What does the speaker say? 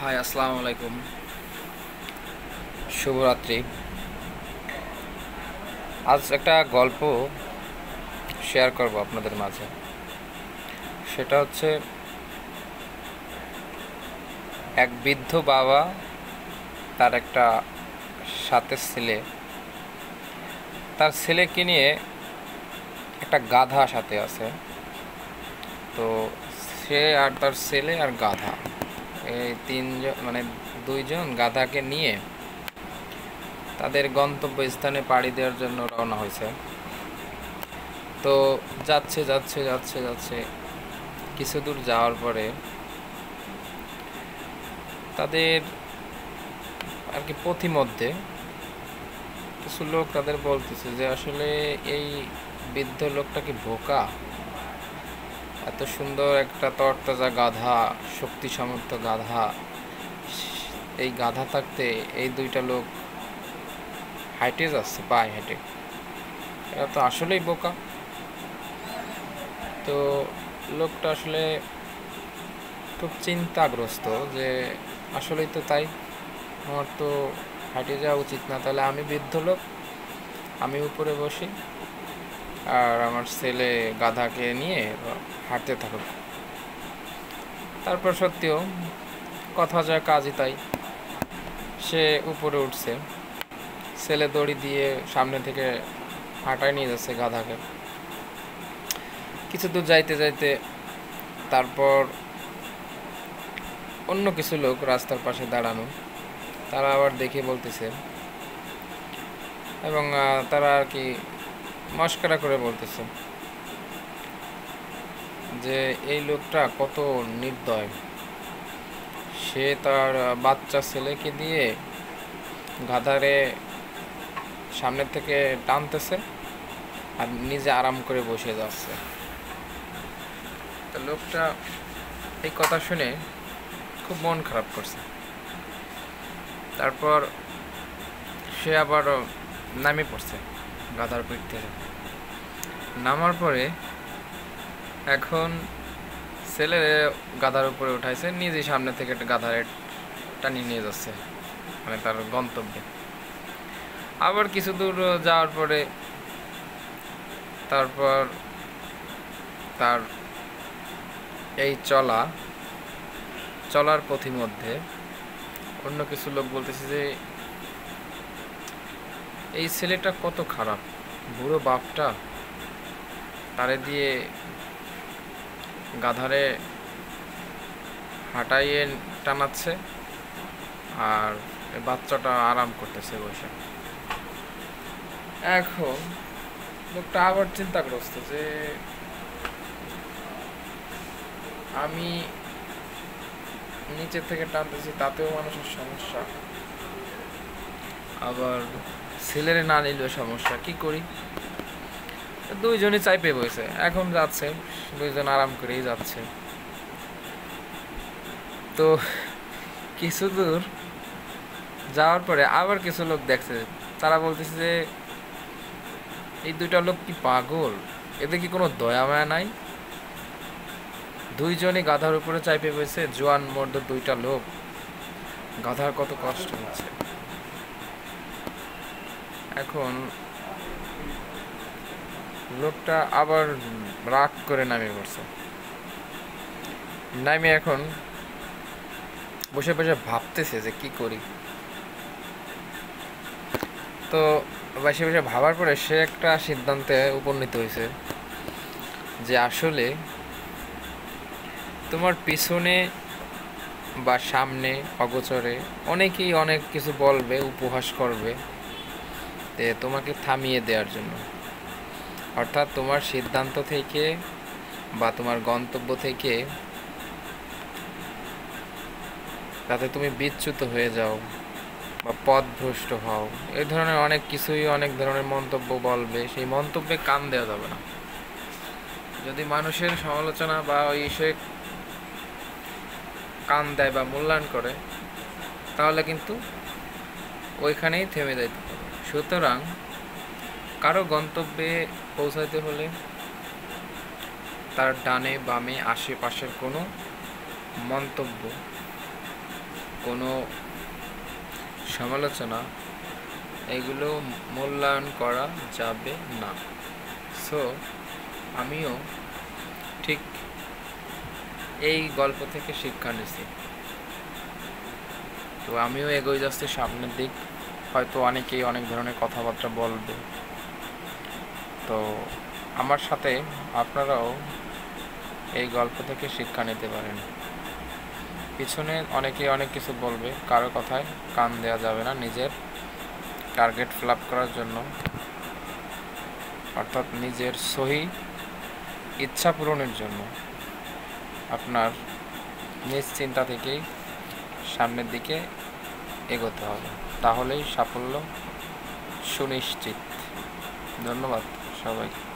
High, আসসালামু আলাইকুম। শুভরাত্রি। আজ একটা গল্প শেয়ার করব আপনাদের মাঝে। সেটা হচ্ছে এক বৃদ্ধ বাবা, তার একটা সাথে ছেলে, তার ছেলেকে নিয়ে একটা গাধা সাথে আছে। তো সে আর তার ছেলে আর গাধা, এই তিনজন মানে দুইজন গাধাকে নিয়ে তাদের গন্তব্যস্থানে পাড়ি দেওয়ার জন্য রওনা হয়েছে। তো যাচ্ছে যাচ্ছে যাচ্ছে যাচ্ছে কিছু দূর যাওয়ার পরে তাদের আর কি পথিমধ্যে কিছু লোক তাদের বলতেছে যে আসলে এই বৃদ্ধ লোকটা কি বোকা? এত সুন্দর একটা তরতাজা গাধা, শক্তি সমর্থ গাধা, এই গাধা থাকতে এই দুইটা লোক হাইটে যাচ্ছে পায়ে হেঁটে, এরা তো আসলেই বোকা। তো লোকটা আসলে খুব চিন্তাগ্রস্ত যে আসলেই তো তাই, আমার তো হাঁটে যাওয়া উচিত না। তাহলে আমি বৃদ্ধ লোক, আমি উপরে বসি আর আমার ছেলে গাধাকে নিয়ে হাঁটতে থাকুক। তারপর সত্যিও কথা যায় কাজই তাই, সে উপরে উঠছে, ছেলে দড়ি দিয়ে সামনে থেকে হাঁটায় নিয়ে যাচ্ছে গাধাকে। কিছু দূর যাইতে যাইতে তারপর অন্য কিছু লোক রাস্তার পাশে দাঁড়ানো, তারা আবার দেখে বলতেছে এবং তারা আর কি মস্করা করে বলতেছে যে এই লোকটা কত নির্দয়, সে তার বাচ্চা ছেলেকে দিয়ে গাধারে সামনের থেকে টানতেছে আর নিজে আরাম করে বসে যাচ্ছে। তো লোকটা এই কথা শুনে খুব মন খারাপ করছে। তারপর সে আবার নামে পড়ছে গাধার পিঠ থেকে। নামার পরে এখন ছেলে গাধার উপরে উঠাইছে, নিজে সামনে থেকে গাধারে টানিয়ে নিয়ে যাচ্ছে মানে তার গন্তব্যে। আবার কিছু দূর যাওয়ার পরে তারপর তার এই চলার পথিমধ্যে অন্য কিছু লোক বলতেছে যে এই ছেলেটা কত খারাপ, বুড়ো বাপটা তারে দিয়ে গাধারে হাঁটাইয়ে টানাচ্ছে আর এই বাচ্চাটা আরাম করতেছে বসে। এখন লোকটা আবার চিন্তাগ্রস্ত যে আমি নিচে থেকে টানতেছি, তাতেও মানুষের সমস্যা, আবার ছেলেরে না নিলেও সমস্যা, কি করি? দুইজনই চাইপে বসে, এখন যাচ্ছে দুইজন আরাম করেই যাচ্ছে। তো কিছু দূর যাওয়ার পরে আবার কিছু লোক দেখছে, তারা বলতেছে যে এই দুইটা লোক কি পাগল, এদের কি কোনো দয়া মায়া নাই? দুইজনই গাধার উপরে চাইপে বসে, জোয়ান মর্দ দুইটা লোক, গাধার কত কষ্ট হচ্ছে। এখন লোকটা আবার রাগ করে নামে পড়ছে, নামে এখন বসে বসে ভাবতেছে যে কি করি। তো বসে বসে ভাবার পরে সে একটা সিদ্ধান্তে উপনীত হয়েছে যে আসলে তোমার পিছনে বা সামনে অগোচরে অনেকেই অনেক কিছু বলবে, উপহাস করবে তোমাকে থামিয়ে দেওয়ার জন্য। অর্থাৎ তোমার সিদ্ধান্ত থেকে বা তোমার গন্তব্য থেকে যাতে তুমি বিচ্যুত হয়ে যাও বা পথভ্রষ্ট হও, এই ধরনের অনেক কিছুই, অনেক ধরনের মন্তব্য বলবে, সেই মন্তব্যে কান দেওয়া যাবে না। যদি মানুষের সমালোচনা বা ওই বিষয়ে কান দেয় বা মূল্যায়ন করে, তাহলে কিন্তু ওইখানেই থেমে যাইতে হবে। সুতরাং কারো গন্তব্যে পৌঁছাইতে হলে তার ডানে বামে আশেপাশের কোনো মন্তব্য কোনো সমালোচনা এগুলো মূল্যায়ন করা যাবে না। সো আমিও ঠিক এই গল্প থেকে শিক্ষা নিছি। তো আমিও এগোয় যাচ্ছি সামনের দিক। হয়তো অনেকেই অনেক ধরনের কথাবার্তা বলবে, তো আমার সাথে আপনারাও এই গল্প থেকে শিক্ষা নিতে পারেন। পিছনে অনেকেই অনেক কিছু বলবে, কারো কথায় কান দেওয়া যাবে না। নিজের টার্গেট ফিল আপ করার জন্য, অর্থাৎ নিজের সহি ইচ্ছা পূরণের জন্য আপনার নিজ চিন্তা থেকেই সামনের দিকে এগোতে হবে, তাহলেই সাফল্য সুনিশ্চিত। ধন্যবাদ সবাইকে।